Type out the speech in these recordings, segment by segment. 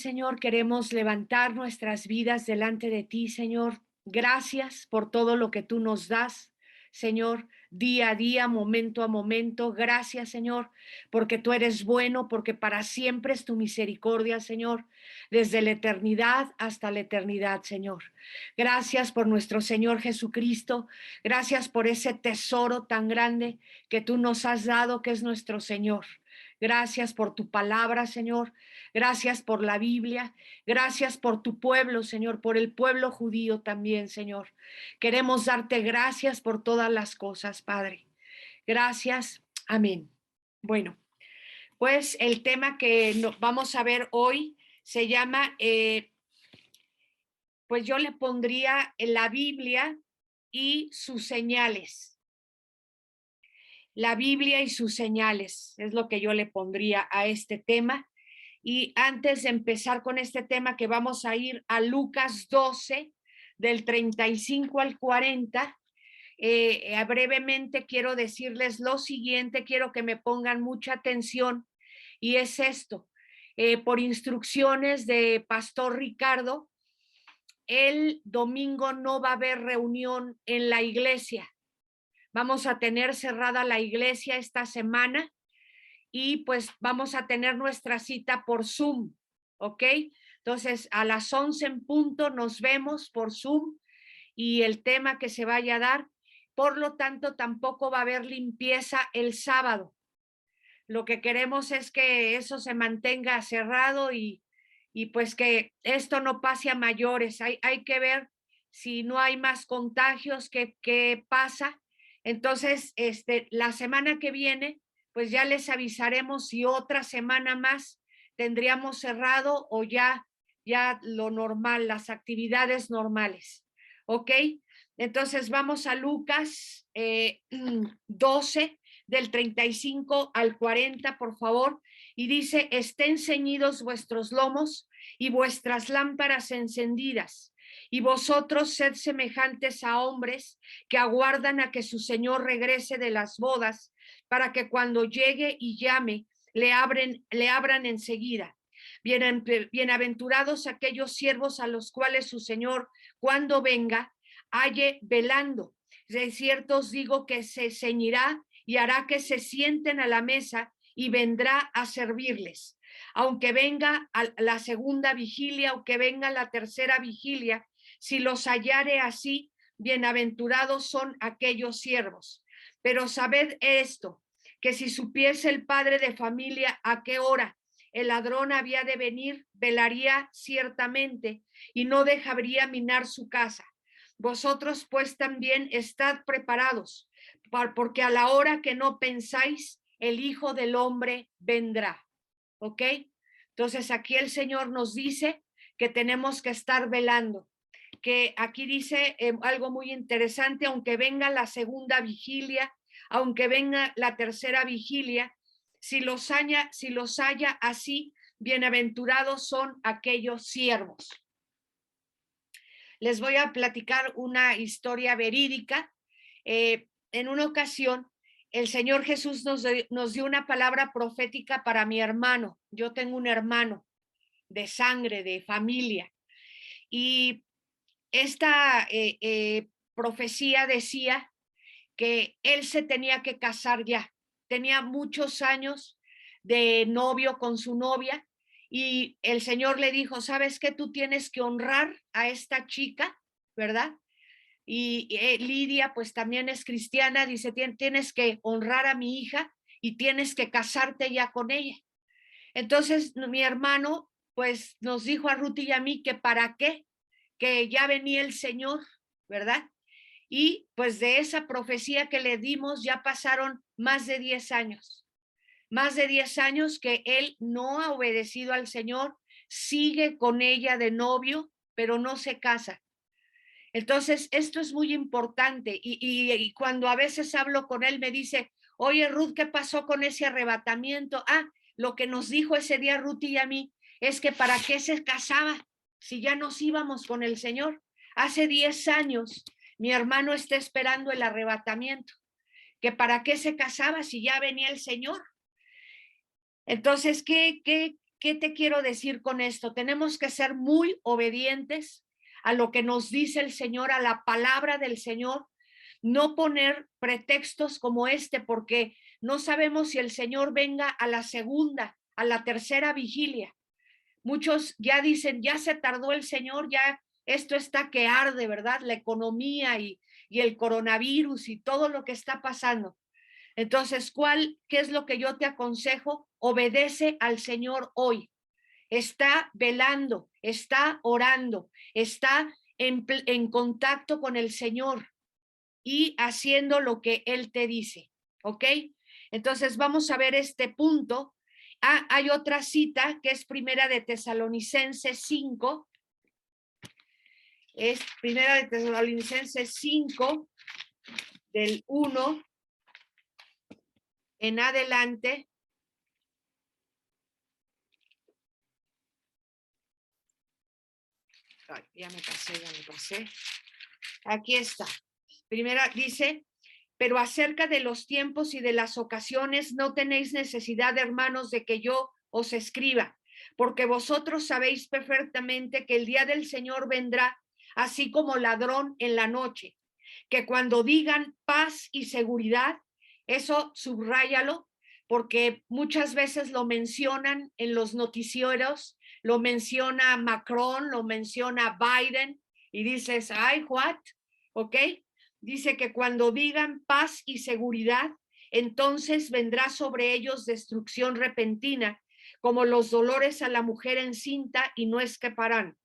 Señor, queremos levantar nuestras vidas delante de ti, Señor. Gracias por todo lo que tú nos das, Señor, día a día, momento a momento. Gracias, Señor, porque tú eres bueno, porque para siempre es tu misericordia, Señor, desde la eternidad hasta la eternidad, Señor. Gracias por nuestro Señor Jesucristo. Gracias por ese tesoro tan grande que tú nos has dado, que es nuestro Señor. Gracias por tu palabra, Señor. Gracias por la Biblia. Gracias por tu pueblo, Señor, por el pueblo judío también, Señor. Queremos darte gracias por todas las cosas, Padre. Gracias. Amén. Bueno, pues el tema que vamos a ver hoy se llama, pues yo le pondría en la Biblia y sus señales. La Biblia y sus señales es lo que yo le pondría a este tema. Y antes de empezar con este tema, que vamos a ir a Lucas 12, del 35 al 40, brevemente quiero decirles lo siguiente, quiero que me pongan mucha atención, y es esto. Por instrucciones de Pastor Ricardo, el domingo no va a haber reunión en la iglesia. Vamos a tener cerrada la iglesia esta semana y pues vamos a tener nuestra cita por Zoom, ¿ok? Entonces, a las 11 en punto nos vemos por Zoom y el tema que se vaya a dar. Por lo tanto, tampoco va a haber limpieza el sábado. Lo que queremos es que eso se mantenga cerrado y pues que esto no pase a mayores. Hay que ver si no hay más contagios, qué pasa. Entonces, la semana que viene, pues ya les avisaremos si otra semana más tendríamos cerrado o ya lo normal, las actividades normales. ¿Ok? Entonces vamos a Lucas 12, del 35 al 40, por favor, y dice: estén ceñidos vuestros lomos y vuestras lámparas encendidas, y vosotros sed semejantes a hombres que aguardan a que su señor regrese de las bodas, para que cuando llegue y llame, le abran enseguida. Bienaventurados aquellos siervos a los cuales su señor, cuando venga, halle velando. De cierto os digo que se ceñirá y hará que se sienten a la mesa y vendrá a servirles. Aunque venga a la segunda vigilia o que venga la tercera vigilia, si los hallare así, bienaventurados son aquellos siervos. Pero sabed esto, que si supiese el padre de familia a qué hora el ladrón había de venir, velaría ciertamente y no dejaría minar su casa. Vosotros pues también estad preparados, porque a la hora que no pensáis, el Hijo del Hombre vendrá. ¿Ok? Entonces aquí el Señor nos dice que tenemos que estar velando, que aquí dice algo muy interesante: aunque venga la segunda vigilia, aunque venga la tercera vigilia, si los haya así, bienaventurados son aquellos siervos. Les voy a platicar una historia verídica. En una ocasión, el Señor Jesús nos dio una palabra profética para mi hermano. Yo tengo un hermano de sangre, de familia, y esta profecía decía que él se tenía que casar ya. Tenía muchos años de novio con su novia y el Señor le dijo: ¿sabes qué? Tú tienes que honrar a esta chica, ¿verdad? Y Lidia pues también es cristiana, dice: tienes que honrar a mi hija y tienes que casarte ya con ella. Entonces mi hermano pues nos dijo a Ruth y a mí que para qué, que ya venía el Señor, ¿verdad? Y pues de esa profecía que le dimos ya pasaron más de 10 años. Más de 10 años que él no ha obedecido al Señor, sigue con ella de novio, pero no se casa. Entonces, esto es muy importante. Y cuando a veces hablo con él, me dice: oye, Ruth, ¿qué pasó con ese arrebatamiento? Lo que nos dijo ese día Ruth y a mí es que para qué se casaba si ya nos íbamos con el Señor. Hace 10 años mi hermano está esperando el arrebatamiento, que para qué se casaba si ya venía el Señor. Entonces, ¿qué te quiero decir con esto? Tenemos que ser muy obedientes a lo que nos dice el Señor, a la palabra del Señor, no poner pretextos como este, porque no sabemos si el Señor venga a la segunda, a la tercera vigilia. Muchos ya dicen, ya se tardó el Señor, ya esto está que arde, ¿verdad? La economía y el coronavirus y todo lo que está pasando. Entonces, ¿qué es lo que yo te aconsejo? Obedece al Señor hoy. Está velando, está orando, está en contacto con el Señor y haciendo lo que Él te dice, ¿ok? Entonces vamos a ver este punto. Hay otra cita que es Primera de Tesalonicenses 5, es Primera de Tesalonicenses 5, del 1 en adelante. Ay, ya me pasé. Aquí está. Primera dice, pero acerca de los tiempos y de las ocasiones no tenéis necesidad, hermanos, de que yo os escriba, porque vosotros sabéis perfectamente que el día del Señor vendrá así como ladrón en la noche, que cuando digan paz y seguridad, eso subráyalo, porque muchas veces lo mencionan en los noticieros, lo menciona Macron, lo menciona Biden, y dices, ay, what, ¿ok? Dice que cuando digan paz y seguridad, entonces vendrá sobre ellos destrucción repentina, como los dolores a la mujer encinta, y no escaparán.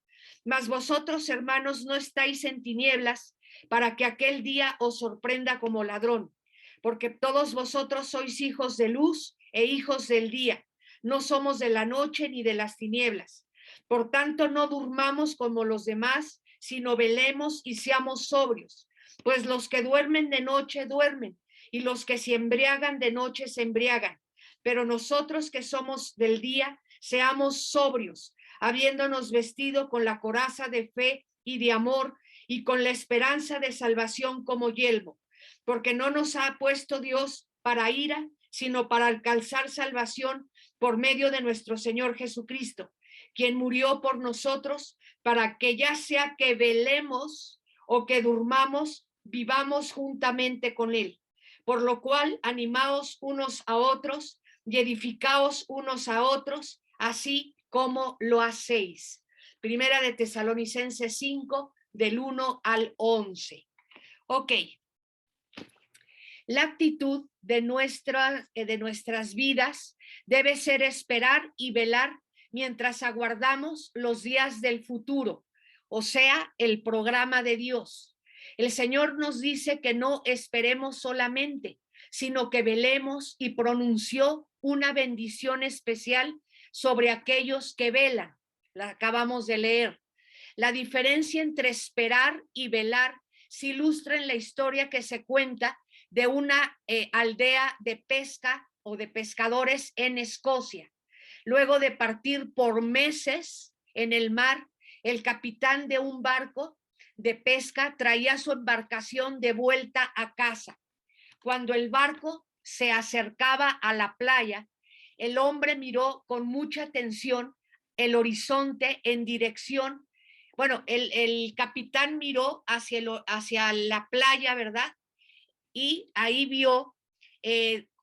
Mas vosotros, hermanos, no estáis en tinieblas, para que aquel día os sorprenda como ladrón, porque todos vosotros sois hijos de luz e hijos del día, no somos de la noche ni de las tinieblas. Por tanto, no durmamos como los demás, sino velemos y seamos sobrios, pues los que duermen de noche duermen, y los que se embriagan de noche se embriagan. Pero nosotros que somos del día, seamos sobrios, habiéndonos vestido con la coraza de fe y de amor, y con la esperanza de salvación como yelmo, porque no nos ha puesto Dios para ira, sino para alcanzar salvación por medio de nuestro Señor Jesucristo, quien murió por nosotros, para que ya sea que velemos o que durmamos, vivamos juntamente con Él. Por lo cual, animaos unos a otros y edificaos unos a otros, así como lo hacéis. Primera de Tesalonicenses 5, del 1 al 11. Ok. La actitud de nuestras vidas debe ser esperar y velar mientras aguardamos los días del futuro, o sea, el programa de Dios. El Señor nos dice que no esperemos solamente, sino que velemos, y pronunció una bendición especial sobre aquellos que velan. La acabamos de leer. La diferencia entre esperar y velar se ilustra en la historia que se cuenta de una aldea de pesca o de pescadores en Escocia. Luego de partir por meses en el mar, el capitán de un barco de pesca traía su embarcación de vuelta a casa. Cuando el barco se acercaba a la playa, el hombre miró con mucha atención el horizonte en dirección. Bueno, el capitán miró hacia la playa, ¿verdad? Y ahí vio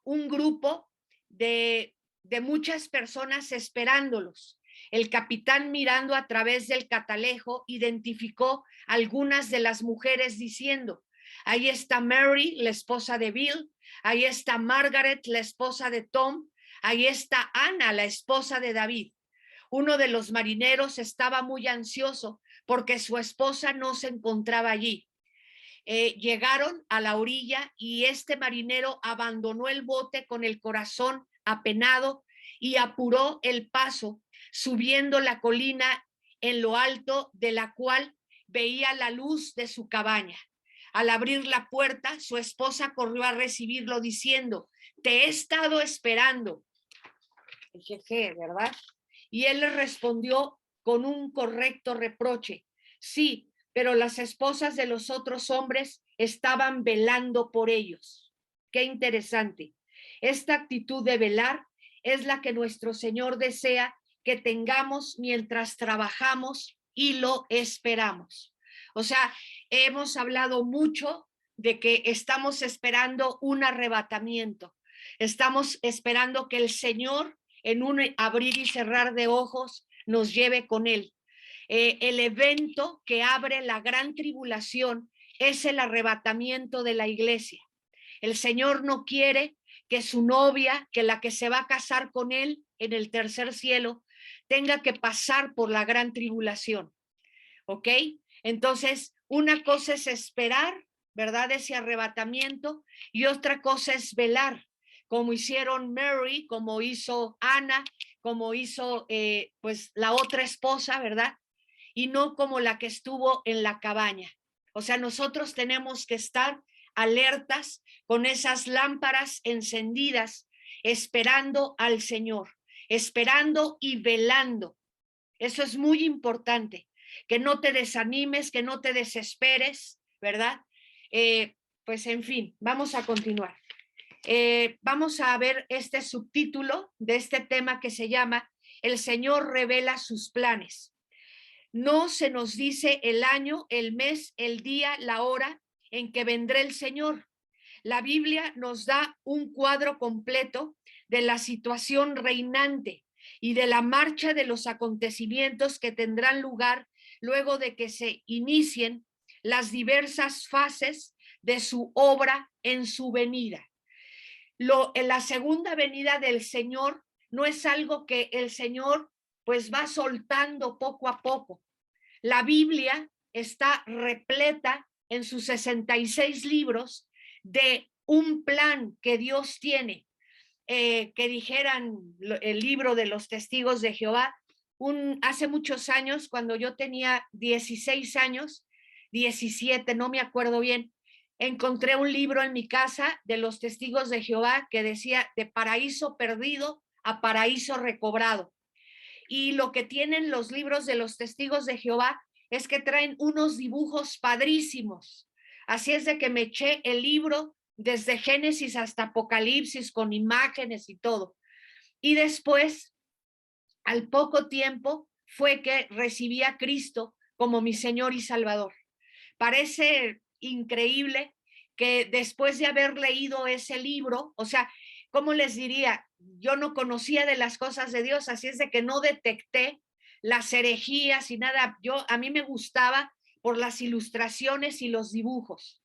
un grupo de muchas personas esperándolos. El capitán, mirando a través del catalejo, identificó algunas de las mujeres diciendo, ahí está Mary, la esposa de Bill, ahí está Margaret, la esposa de Tom, ahí está Ana, la esposa de David. Uno de los marineros estaba muy ansioso porque su esposa no se encontraba allí. Llegaron a la orilla y este marinero abandonó el bote con el corazón apenado y apuró el paso, subiendo la colina en lo alto de la cual veía la luz de su cabaña. Al abrir la puerta, su esposa corrió a recibirlo diciendo, te he estado esperando. Jeje, ¿verdad? Y él le respondió con un correcto reproche, sí, pero las esposas de los otros hombres estaban velando por ellos. Qué interesante. Esta actitud de velar es la que nuestro Señor desea que tengamos mientras trabajamos y lo esperamos. O sea, hemos hablado mucho de que estamos esperando un arrebatamiento. Estamos esperando que el Señor, en un abrir y cerrar de ojos, nos lleve con Él. El evento que abre la gran tribulación es el arrebatamiento de la iglesia. El Señor no quiere que su novia, que la que se va a casar con Él en el tercer cielo, tenga que pasar por la gran tribulación. ¿Ok? Entonces, una cosa es esperar, ¿verdad? Ese arrebatamiento, y otra cosa es velar, como hicieron Mary, como hizo Ana, como hizo pues la otra esposa, ¿verdad? Y no como la que estuvo en la cabaña. O sea, nosotros tenemos que estar alertas con esas lámparas encendidas, esperando al Señor, esperando y velando. Eso es muy importante, que no te desanimes, que no te desesperes, ¿verdad? Pues en fin, vamos a continuar. Vamos a ver este subtítulo de este tema que se llama El Señor revela sus planes. No se nos dice el año, el mes, el día, la hora en que vendrá el Señor. La Biblia nos da un cuadro completo de la situación reinante y de la marcha de los acontecimientos que tendrán lugar luego de que se inicien las diversas fases de su obra en su venida. En la segunda venida del Señor no es algo que el Señor pues va soltando poco a poco. La Biblia está repleta en sus 66 libros de un plan que Dios tiene, que dijeran el libro de los testigos de Jehová. Hace muchos años, cuando yo tenía 16 años, 17, no me acuerdo bien, encontré un libro en mi casa de los testigos de Jehová que decía de paraíso perdido a paraíso recobrado. Y lo que tienen los libros de los testigos de Jehová es que traen unos dibujos padrísimos. Así es de que me eché el libro desde Génesis hasta Apocalipsis con imágenes y todo. Y después, al poco tiempo, fue que recibí a Cristo como mi Señor y Salvador. Parece increíble que después de haber leído ese libro, o sea, ¿cómo les diría? Yo no conocía de las cosas de Dios, así es de que no detecté las herejías y nada. A mí me gustaba por las ilustraciones y los dibujos,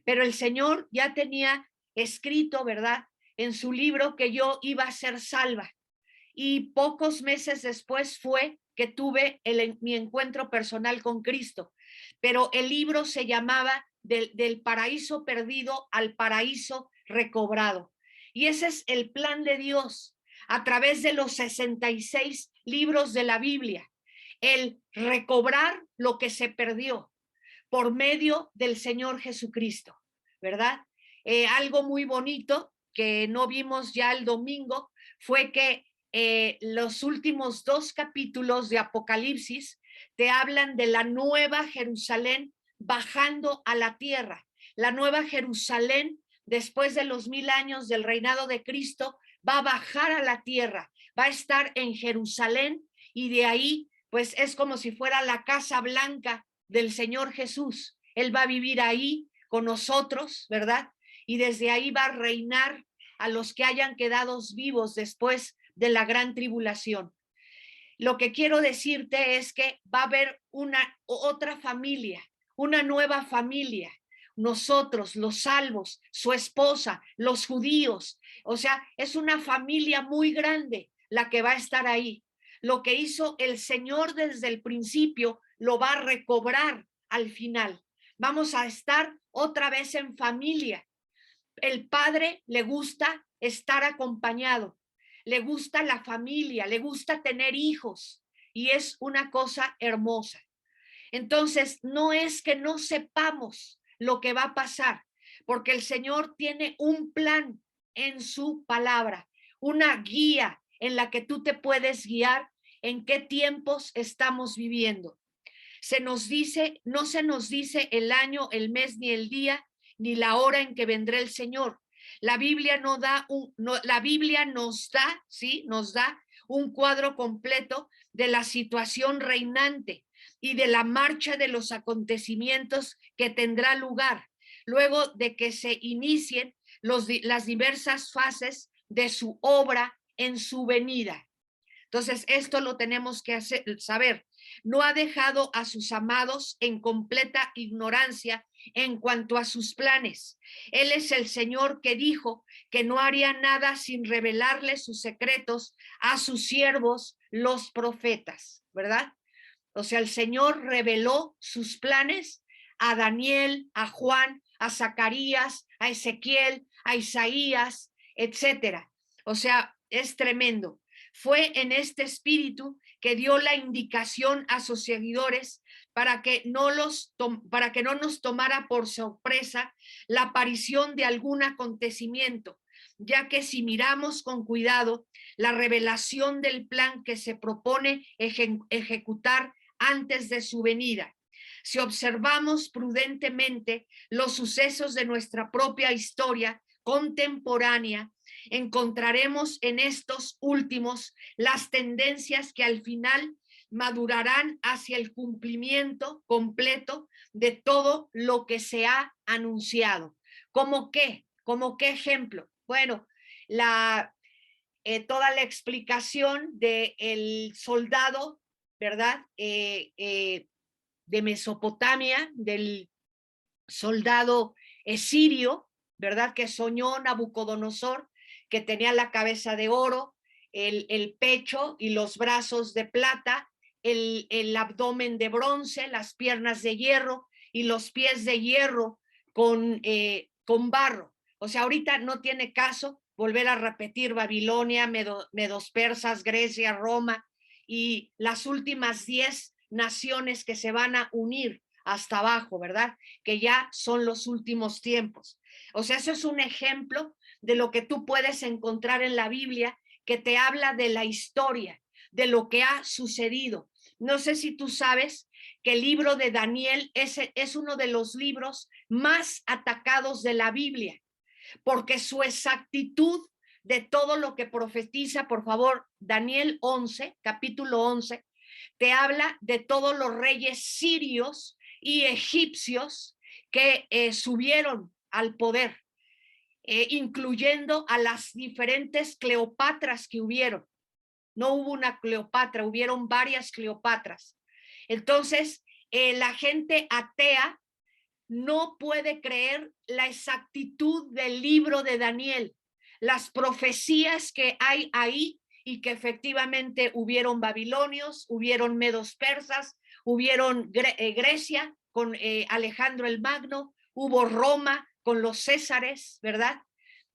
pero el Señor ya tenía escrito, ¿verdad? En su libro que yo iba a ser salva. Y pocos meses después fue que tuve mi encuentro personal con Cristo. Pero el libro se llamaba del paraíso perdido al paraíso recobrado. Y ese es el plan de Dios a través de los 66 libros de la Biblia. El recobrar lo que se perdió por medio del Señor Jesucristo, ¿verdad? Algo muy bonito que no vimos ya el domingo fue que los últimos 2 capítulos de Apocalipsis te hablan de la nueva Jerusalén bajando a la tierra. La nueva Jerusalén, después de los 1000 años del reinado de Cristo, va a bajar a la tierra, va a estar en Jerusalén y de ahí, pues es como si fuera la Casa Blanca del Señor Jesús. Él va a vivir ahí con nosotros, ¿verdad? Y desde ahí va a reinar a los que hayan quedado vivos después de la gran tribulación. Lo que quiero decirte es que va a haber otra familia, una nueva familia. Nosotros, los salvos, su esposa, los judíos. O sea, es una familia muy grande la que va a estar ahí. Lo que hizo el Señor desde el principio lo va a recobrar al final. Vamos a estar otra vez en familia. El padre le gusta estar acompañado, le gusta la familia, le gusta tener hijos y es una cosa hermosa. Entonces, no es que no sepamos lo que va a pasar, porque el Señor tiene un plan en su palabra, una guía en la que tú te puedes guiar en qué tiempos estamos viviendo. No se nos dice el año, el mes, ni el día, ni la hora en que vendrá el Señor. La Biblia nos da, ¿sí? Nos da un cuadro completo de la situación reinante y de la marcha de los acontecimientos que tendrá lugar luego de que se inicien las diversas fases de su obra en su venida. Entonces, esto lo tenemos que saber. No ha dejado a sus amados en completa ignorancia en cuanto a sus planes. Él es el Señor que dijo que no haría nada sin revelarle sus secretos a sus siervos, los profetas, ¿verdad? O sea, el Señor reveló sus planes a Daniel, a Juan, a Zacarías, a Ezequiel, a Isaías, etcétera. O sea, es tremendo. Fue en este espíritu que dio la indicación a sus seguidores para que no nos tomara por sorpresa la aparición de algún acontecimiento, ya que si miramos con cuidado la revelación del plan que se propone ejecutar antes de su venida, si observamos prudentemente los sucesos de nuestra propia historia contemporánea, encontraremos en estos últimos las tendencias que al final madurarán hacia el cumplimiento completo de todo lo que se ha anunciado. ¿Cómo qué? ¿Cómo qué ejemplo? Bueno, toda la explicación del soldado, ¿verdad? De Mesopotamia, del soldado sirio, ¿verdad? Que soñó Nabucodonosor, que tenía la cabeza de oro, el pecho y los brazos de plata, el abdomen de bronce, las piernas de hierro y los pies de hierro con barro. O sea, ahorita no tiene caso volver a repetir Babilonia, Medos persas, Grecia, Roma y las últimas 10 naciones que se van a unir hasta abajo, ¿verdad? Que ya son los últimos tiempos. O sea, eso es un ejemplo de lo que tú puedes encontrar en la Biblia que te habla de la historia, de lo que ha sucedido. No sé si tú sabes que el libro de Daniel es uno de los libros más atacados de la Biblia, porque su exactitud de todo lo que profetiza, por favor, Daniel 11, capítulo 11, te habla de todos los reyes sirios y egipcios que subieron al poder, incluyendo a las diferentes Cleopatras que hubieron. No hubo una Cleopatra, hubieron varias Cleopatras. Entonces, la gente atea no puede creer la exactitud del libro de Daniel, las profecías que hay ahí y que efectivamente hubieron babilonios, hubieron medos persas, hubieron Grecia con Alejandro el Magno, hubo Roma con los Césares, ¿verdad?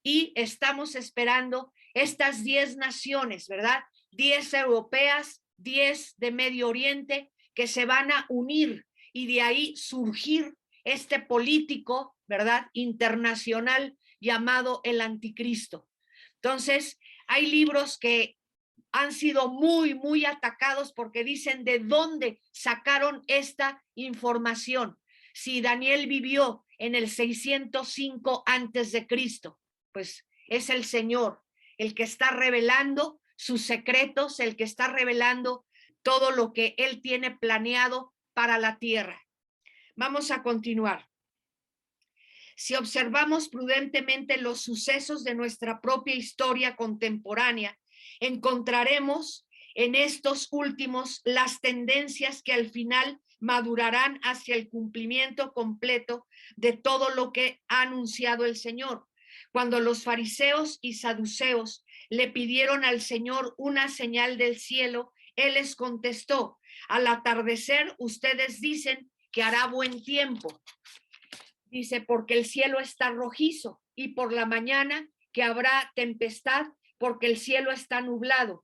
Y estamos esperando estas 10 naciones, ¿verdad? 10 europeas, 10 de Medio Oriente, que se van a unir y de ahí surgir este político, ¿verdad? Internacional llamado el anticristo. Entonces, hay libros que han sido muy atacados porque dicen de dónde sacaron esta información. Si Daniel vivió en el 605 antes de Cristo, pues es el Señor el que está revelando sus secretos, el que está revelando todo lo que él tiene planeado para la tierra. Vamos a continuar. Si observamos prudentemente los sucesos de nuestra propia historia contemporánea, encontraremos en estos últimos las tendencias que al final madurarán hacia el cumplimiento completo de todo lo que ha anunciado el Señor. Cuando los fariseos y saduceos le pidieron al Señor una señal del cielo, Él les contestó: al atardecer ustedes dicen que hará buen tiempo. Dice, porque el cielo está rojizo, y por la mañana que habrá tempestad, porque el cielo está nublado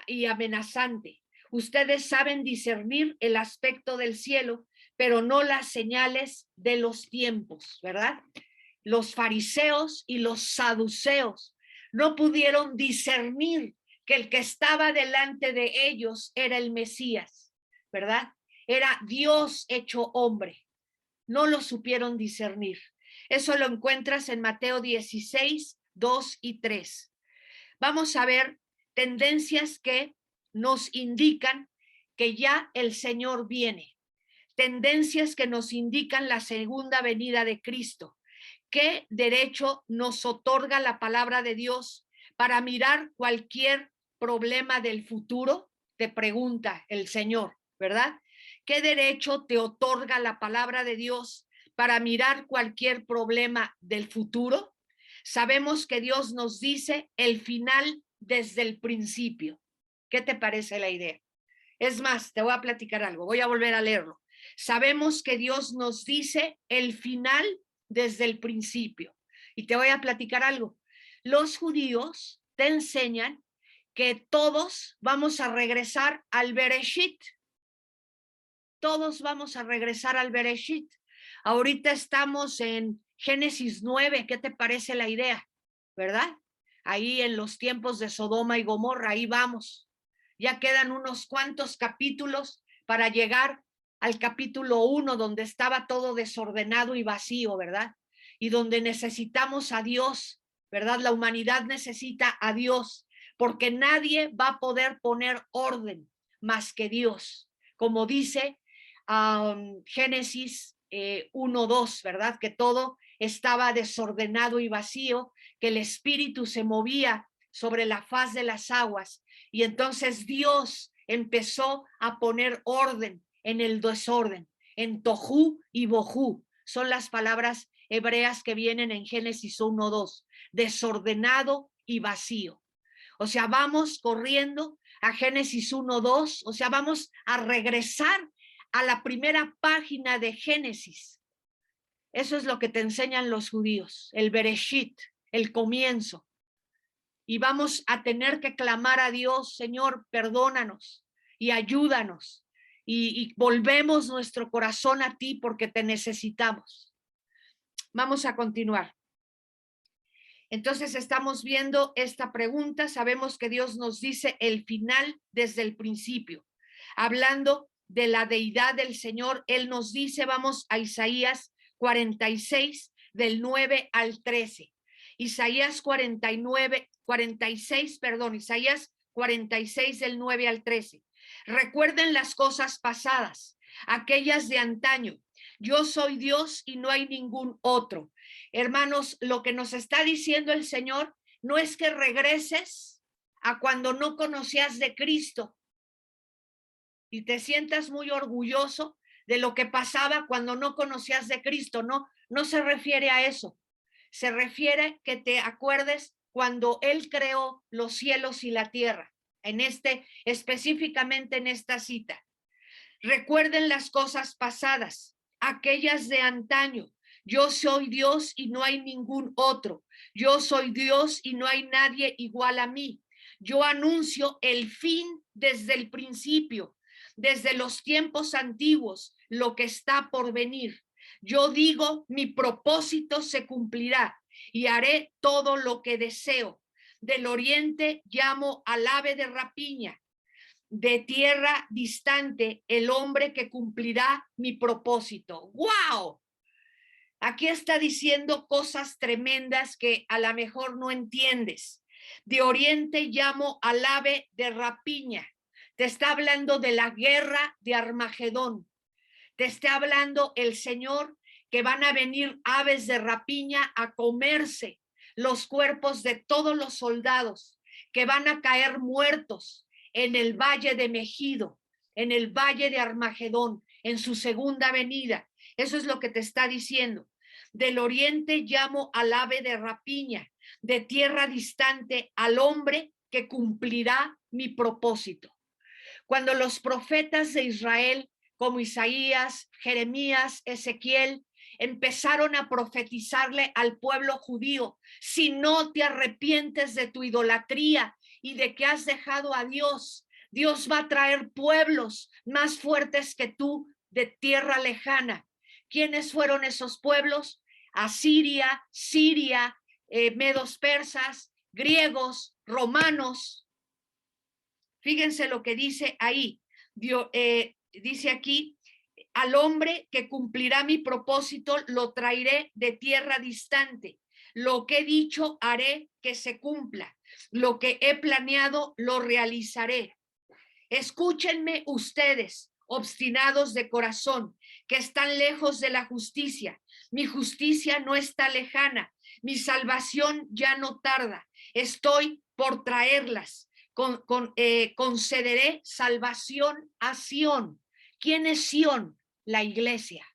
y amenazante. Ustedes saben discernir el aspecto del cielo, pero no las señales de los tiempos, ¿verdad? Los fariseos y los saduceos no pudieron discernir que el que estaba delante de ellos era el Mesías, ¿verdad? Era Dios hecho hombre. No lo supieron discernir. Eso lo encuentras en Mateo 16, 2 y 3. Vamos a ver, tendencias que nos indican que ya el Señor viene, tendencias que nos indican la segunda venida de Cristo. ¿Qué derecho nos otorga la palabra de Dios para mirar cualquier problema del futuro? Te pregunta el Señor, ¿verdad? ¿Qué derecho te otorga la palabra de Dios para mirar cualquier problema del futuro? Sabemos que Dios nos dice el final desde el principio. ¿Qué te parece la idea? Es más, te voy a platicar algo, voy a volver a leerlo. Sabemos que Dios nos dice el final desde el principio. Y te voy a platicar algo. Los judíos te enseñan que todos vamos a regresar al Bereshit. Todos vamos a regresar al Bereshit. Ahorita estamos en Génesis 9. ¿Qué te parece la idea? ¿Verdad? Ahí en los tiempos de Sodoma y Gomorra, ahí vamos. Ya quedan unos cuantos capítulos para llegar al capítulo 1, donde estaba todo desordenado y vacío, ¿verdad? Y donde necesitamos a Dios, ¿verdad? La humanidad necesita a Dios, porque nadie va a poder poner orden más que Dios. Como dice Génesis 1:2, ¿verdad? Que todo estaba desordenado y vacío, que el espíritu se movía sobre la faz de las aguas, y entonces Dios empezó a poner orden en el desorden, en tohu y bohu. Son las palabras hebreas que vienen en Génesis 1:2, desordenado y vacío. O sea, vamos corriendo a Génesis 1:2, o sea, vamos a regresar a la primera página de Génesis. Eso es lo que te enseñan los judíos, el Bereshit, el comienzo. Y vamos a tener que clamar a Dios: Señor, perdónanos y ayúdanos. Y volvemos nuestro corazón a ti porque te necesitamos. Vamos a continuar. Entonces estamos viendo esta pregunta. Sabemos que Dios nos dice el final desde el principio. Hablando de la deidad del Señor, Él nos dice, vamos a Isaías 46, del 9 al 13. Isaías 46, del 9 al 13. Recuerden las cosas pasadas, aquellas de antaño. Yo soy Dios y no hay ningún otro. Hermanos, lo que nos está diciendo el Señor no es que regreses a cuando no conocías de Cristo y te sientas muy orgulloso de lo que pasaba cuando no conocías de Cristo. No, no se refiere a eso. Se refiere que te acuerdes cuando Él creó los cielos y la tierra, específicamente en esta cita. Recuerden las cosas pasadas, aquellas de antaño. Yo soy Dios y no hay ningún otro. Yo soy Dios y no hay nadie igual a mí. Yo anuncio el fin desde el principio, desde los tiempos antiguos, lo que está por venir. Yo digo, mi propósito se cumplirá y haré todo lo que deseo. Del oriente llamo al ave de rapiña, de tierra distante el hombre que cumplirá mi propósito. ¡Wow! Aquí está diciendo cosas tremendas que a lo mejor no entiendes. De oriente llamo al ave de rapiña. Te está hablando de la guerra de Armagedón. Te está hablando el Señor que van a venir aves de rapiña a comerse los cuerpos de todos los soldados, que van a caer muertos en el valle de Megido, en el valle de Armagedón, en su segunda venida. Eso es lo que te está diciendo. Del oriente llamo al ave de rapiña, de tierra distante al hombre que cumplirá mi propósito. Cuando los profetas de Israel, como Isaías, Jeremías, Ezequiel, empezaron a profetizarle al pueblo judío: si no te arrepientes de tu idolatría y de que has dejado a Dios, Dios va a traer pueblos más fuertes que tú de tierra lejana. ¿Quiénes fueron esos pueblos? Asiria, Siria, medos persas, griegos, romanos. Fíjense lo que dice ahí. Dice aquí: al hombre que cumplirá mi propósito lo traeré de tierra distante. Lo que he dicho haré que se cumpla. Lo que he planeado lo realizaré. Escúchenme ustedes, obstinados de corazón, que están lejos de la justicia. Mi justicia no está lejana. Mi salvación ya no tarda. Estoy por traerlas. Concederé salvación a Sión. ¿Quién es Sión? La iglesia.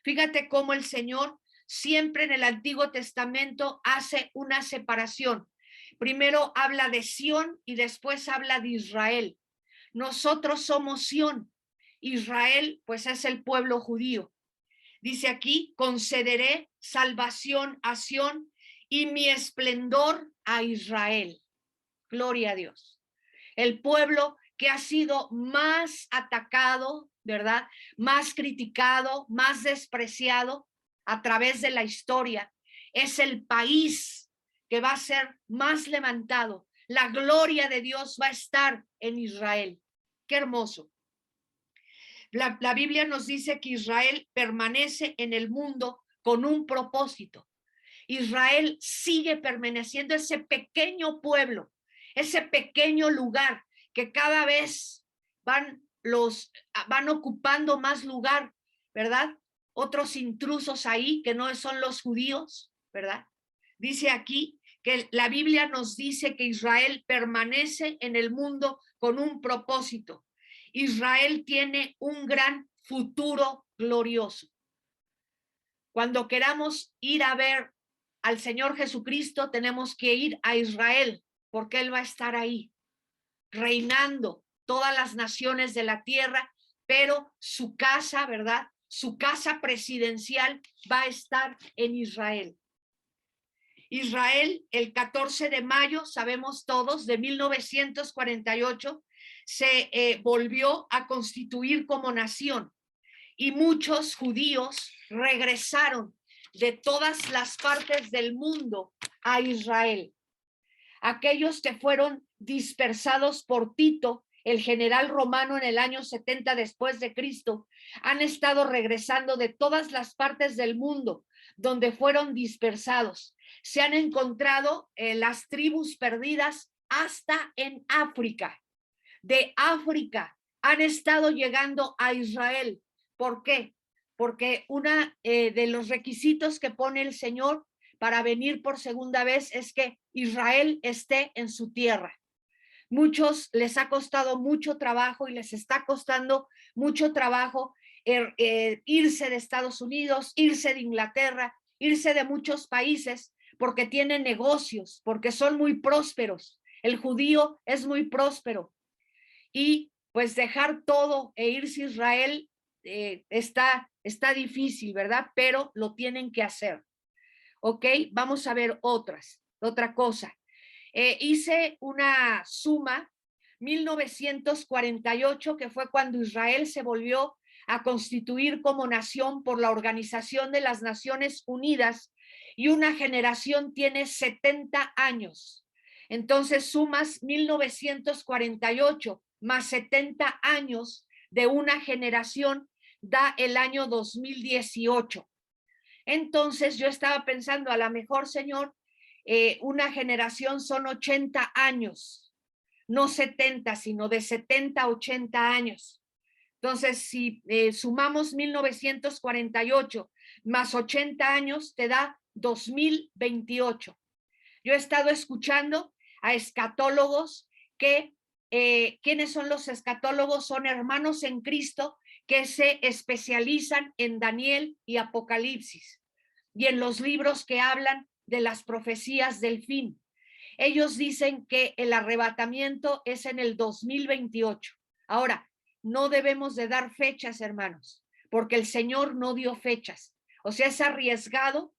Fíjate cómo el Señor siempre en el Antiguo Testamento hace una separación. Primero habla de Sión y después habla de Israel. Nosotros somos Sión. Israel, pues es el pueblo judío. Dice aquí, concederé salvación a Sión y mi esplendor a Israel. Gloria a Dios. El pueblo que ha sido más atacado, ¿verdad? Más criticado, más despreciado a través de la historia. Es el país que va a ser más levantado. La gloria de Dios va a estar en Israel. Qué hermoso. La Biblia nos dice que Israel permanece en el mundo con un propósito. Israel sigue permaneciendo ese pequeño pueblo, ese pequeño lugar que cada vez van ocupando más lugar, ¿verdad? Otros intrusos ahí que no son los judíos, ¿verdad? Dice aquí que la Biblia nos dice que Israel permanece en el mundo con un propósito. Israel tiene un gran futuro glorioso. Cuando queramos ir a ver al Señor Jesucristo, tenemos que ir a Israel, porque Él va a estar ahí, reinando todas las naciones de la tierra, pero su casa, ¿verdad? Su casa presidencial va a estar en Israel. Israel, el 14 de mayo, sabemos todos, de 1948, se volvió a constituir como nación y muchos judíos regresaron de todas las partes del mundo a Israel. Aquellos que fueron dispersados por Tito, el general romano, en el año 70 después de Cristo, han estado regresando de todas las partes del mundo donde fueron dispersados. Se han encontrado las tribus perdidas hasta en África. De África han estado llegando a Israel. ¿Por qué? Porque una de los requisitos que pone el Señor para venir por segunda vez es que Israel esté en su tierra. Muchos les ha costado mucho trabajo y les está costando mucho trabajo irse de Estados Unidos, irse de Inglaterra, irse de muchos países porque tienen negocios, porque son muy prósperos. El judío es muy próspero y pues dejar todo e irse a Israel está difícil, ¿verdad? Pero lo tienen que hacer. ¿Ok? Vamos a ver otra cosa. Hice una suma, 1948, que fue cuando Israel se volvió a constituir como nación por la Organización de las Naciones Unidas, y una generación tiene 70 años. Entonces sumas 1948 más 70 años de una generación, da el año 2018. Entonces yo estaba pensando, a lo mejor, Señor, una generación son 80 años, no 70, sino de 70 a 80 años. Entonces, si sumamos 1948 más 80 años, te da 2028. Yo he estado escuchando a escatólogos que, ¿quiénes son los escatólogos? Son hermanos en Cristo que se especializan en Daniel y Apocalipsis y en los libros que hablan de las profecías del fin. Ellos dicen que el arrebatamiento es en el 2028. Ahora, no debemos de dar fechas, hermanos, porque el Señor no dio fechas. O sea, es arriesgado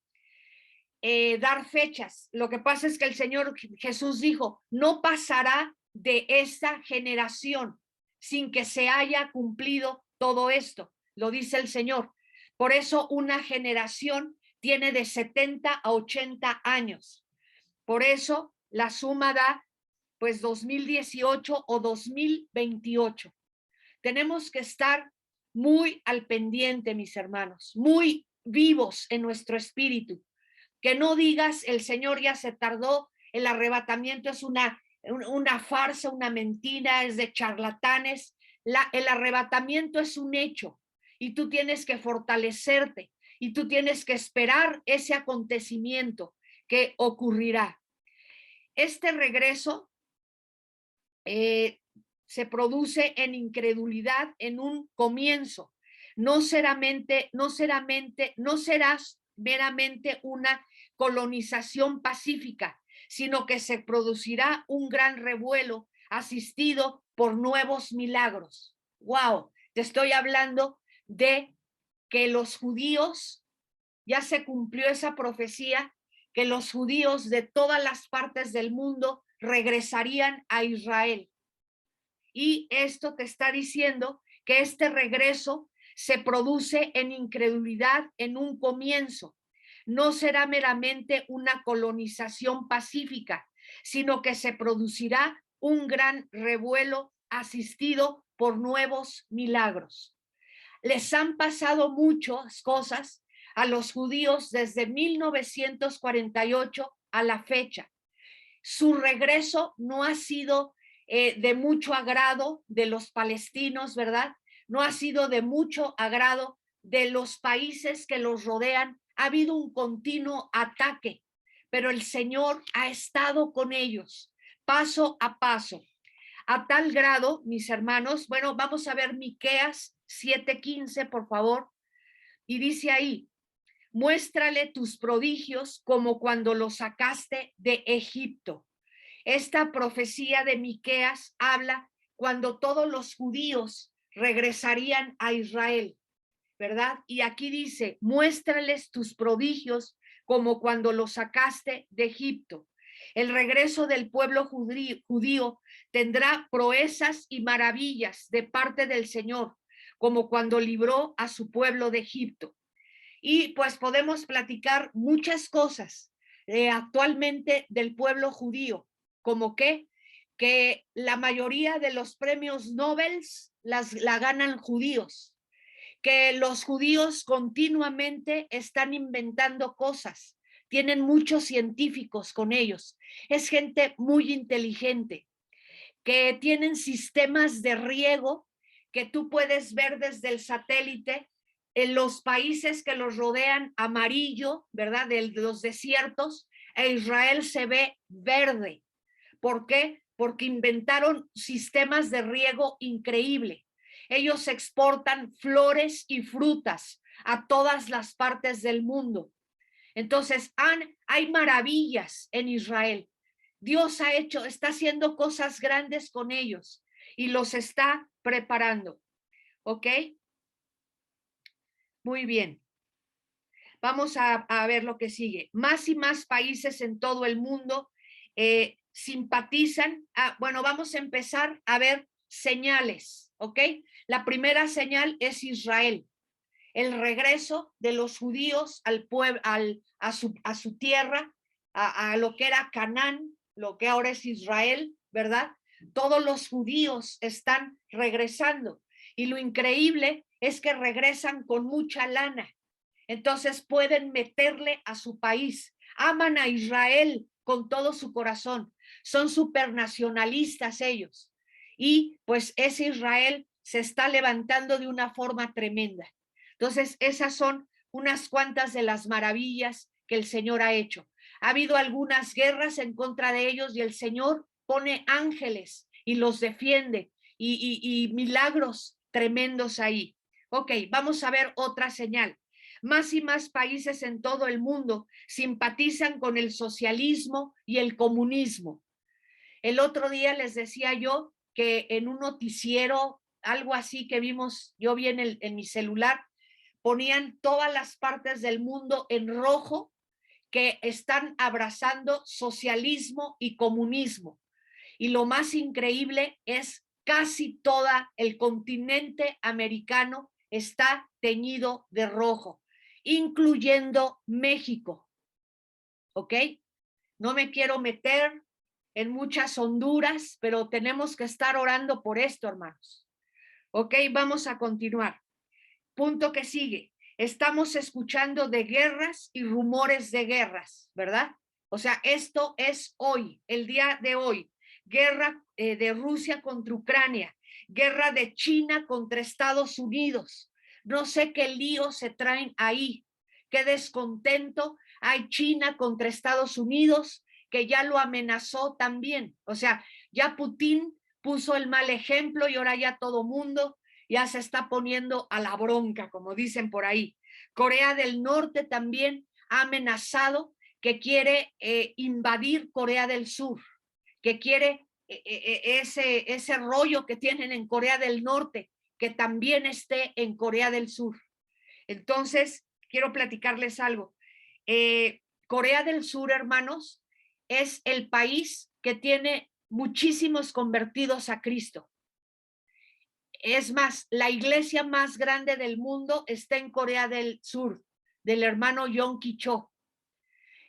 dar fechas. Lo que pasa es que el Señor Jesús dijo, no pasará de esta generación sin que se haya cumplido todo esto. Lo dice el Señor. Por eso una generación tiene de 70 a 80 años. Por eso la suma da pues 2018 o 2028. Tenemos que estar muy al pendiente, mis hermanos, muy vivos en nuestro espíritu, Que no digas el Señor ya se tardó, el arrebatamiento es una farsa, una mentira, es de charlatanes. El arrebatamiento es un hecho y tú tienes que fortalecerte y tú tienes que esperar ese acontecimiento que ocurrirá. Este regreso se produce en incredulidad en un comienzo. No serás meramente una colonización pacífica, sino que se producirá un gran revuelo asistido por nuevos milagros. ¡Wow! Te estoy hablando de que los judíos, ya se cumplió esa profecía, que los judíos de todas las partes del mundo regresarían a Israel. Y esto te está diciendo que este regreso se produce en incredulidad en un comienzo. No será meramente una colonización pacífica, sino que se producirá un gran revuelo asistido por nuevos milagros. Les han pasado muchas cosas a los judíos desde 1948 a la fecha. Su regreso no ha sido de mucho agrado de los palestinos, ¿verdad? No ha sido de mucho agrado de los países que los rodean. Ha habido un continuo ataque, pero el Señor ha estado con ellos paso a paso. A tal grado, mis hermanos, bueno, vamos a ver Miqueas 7:15, por favor, y dice ahí: muéstrale tus prodigios como cuando los sacaste de Egipto. Esta profecía de Miqueas habla cuando todos los judíos regresarían a Israel, ¿verdad? Y aquí dice: muéstrales tus prodigios como cuando los sacaste de Egipto. El regreso del pueblo judío tendrá proezas y maravillas de parte del Señor, como cuando libró a su pueblo de Egipto. Y pues podemos platicar muchas cosas actualmente del pueblo judío, como que la mayoría de los premios Nobel la ganan judíos, que los judíos continuamente están inventando cosas, tienen muchos científicos con ellos, es gente muy inteligente, que tienen sistemas de riego que tú puedes ver desde el satélite en los países que los rodean amarillo, ¿verdad? De los desiertos, e Israel se ve verde. ¿Por qué? Porque inventaron sistemas de riego increíble. Ellos exportan flores y frutas a todas las partes del mundo. Entonces, hay maravillas en Israel. Dios está haciendo cosas grandes con ellos y los está preparando. ¿Ok? Muy bien. Vamos a ver lo que sigue. Más y más países en todo el mundo simpatizan. Bueno, vamos a empezar a ver señales. ¿Ok? La primera señal es Israel. El regreso de los judíos al pueblo, a su tierra, a lo que era Canaán, lo que ahora es Israel, ¿verdad? Todos los judíos están regresando y lo increíble es que regresan con mucha lana. Entonces pueden meterle a su país. Aman a Israel con todo su corazón. Son supernacionalistas ellos. Y pues ese Israel se está levantando de una forma tremenda. Entonces, esas son unas cuantas de las maravillas que el Señor ha hecho. Ha habido algunas guerras en contra de ellos y el Señor pone ángeles y los defiende y milagros tremendos ahí. Ok, vamos a ver otra señal. Más y más países en todo el mundo simpatizan con el socialismo y el comunismo. El otro día les decía yo que en un noticiero, algo así que yo vi en mi celular, ponían todas las partes del mundo en rojo que están abrazando socialismo y comunismo. Y lo más increíble es casi todo el continente americano está teñido de rojo, incluyendo México. ¿Ok? No me quiero meter en muchas honduras, pero tenemos que estar orando por esto, hermanos. ¿Ok? Vamos a continuar. Punto que sigue. estamos escuchando de guerras y rumores de guerras, ¿verdad? O sea, esto es hoy, el día de hoy. Guerra de Rusia contra Ucrania, guerra de China contra Estados Unidos. No sé qué lío se traen ahí, qué descontento hay China contra Estados Unidos, que ya lo amenazó también. O sea, ya Putin puso el mal ejemplo y ahora ya todo mundo ya se está poniendo a la bronca, como dicen por ahí. Corea del Norte también ha amenazado que quiere invadir Corea del Sur, que quiere ese rollo que tienen en Corea del Norte, que también esté en Corea del Sur. Entonces, quiero platicarles algo. Corea del Sur, hermanos, es el país que tiene muchísimos convertidos a Cristo. Es más, la iglesia más grande del mundo está en Corea del Sur, del hermano Yong Ki-cho.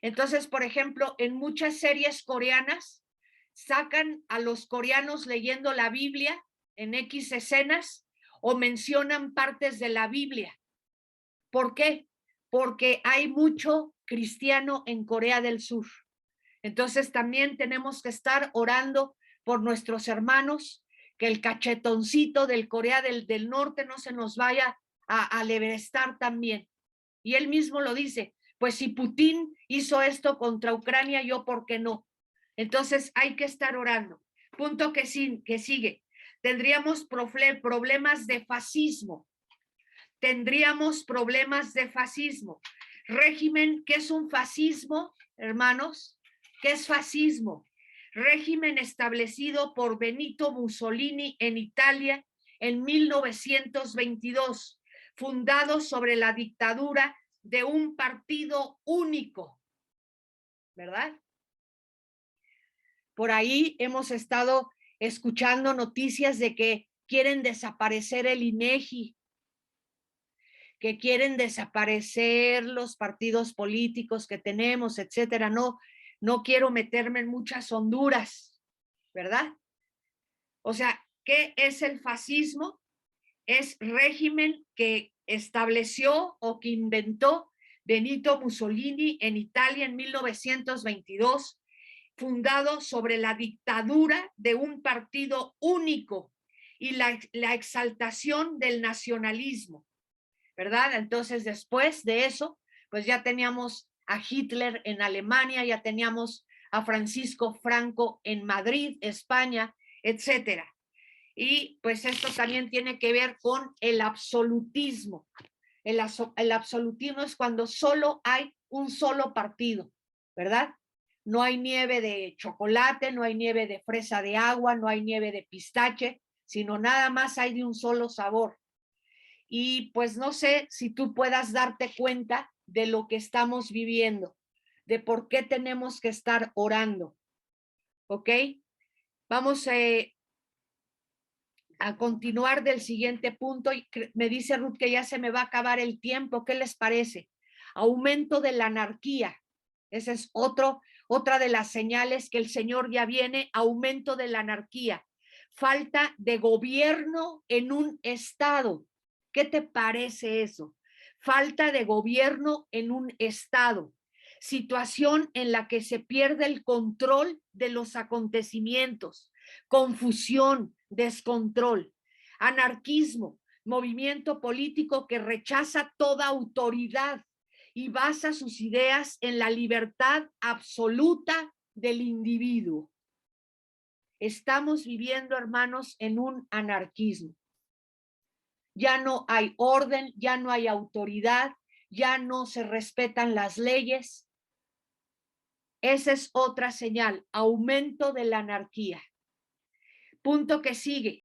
Entonces, por ejemplo, en muchas series coreanas sacan a los coreanos leyendo la Biblia en X escenas o mencionan partes de la Biblia. ¿Por qué? Porque hay mucho cristiano en Corea del Sur. Entonces también tenemos que estar orando por nuestros hermanos, que el cachetoncito del Corea del Norte no se nos vaya a alebrestar también. Y él mismo lo dice, pues si Putin hizo esto contra Ucrania, yo por qué no. Entonces hay que estar orando. Punto que sigue. Tendríamos problemas de fascismo. Tendríamos problemas de fascismo. Régimen, ¿qué es un fascismo, hermanos? ¿Qué es fascismo? Régimen establecido por Benito Mussolini en Italia en 1922, fundado sobre la dictadura de un partido único, ¿verdad? Por ahí hemos estado escuchando noticias de que quieren desaparecer el INEGI, que quieren desaparecer los partidos políticos que tenemos, etcétera. No quiero meterme en muchas honduras, ¿verdad? O sea, ¿qué es el fascismo? Es régimen que estableció o que inventó Benito Mussolini en Italia en 1922, fundado sobre la dictadura de un partido único y la exaltación del nacionalismo, ¿verdad? Entonces, después de eso, pues ya teníamos a Hitler en Alemania, ya teníamos a Francisco Franco en Madrid, España, etcétera. Y pues esto también tiene que ver con el absolutismo. El absolutismo es cuando solo hay un solo partido, ¿verdad? No hay nieve de chocolate, no hay nieve de fresa de agua, no hay nieve de pistache, sino nada más hay de un solo sabor. Y pues no sé si tú puedas darte cuenta de lo que estamos viviendo, de por qué tenemos que estar orando, ¿ok? Vamos a continuar del siguiente punto y me dice Ruth que ya se me va a acabar el tiempo. ¿Qué les parece? Aumento de la anarquía. Esa es otra de las señales que el Señor ya viene, aumento de la anarquía. Falta de gobierno en un estado. ¿Qué te parece eso? Falta de gobierno en un estado. Situación en la que se pierde el control de los acontecimientos. Confusión, descontrol. Anarquismo, movimiento político que rechaza toda autoridad y basa sus ideas en la libertad absoluta del individuo. Estamos viviendo, hermanos, en un anarquismo. Ya no hay orden, ya no hay autoridad, ya no se respetan las leyes. Esa es otra señal, aumento de la anarquía. Punto que sigue,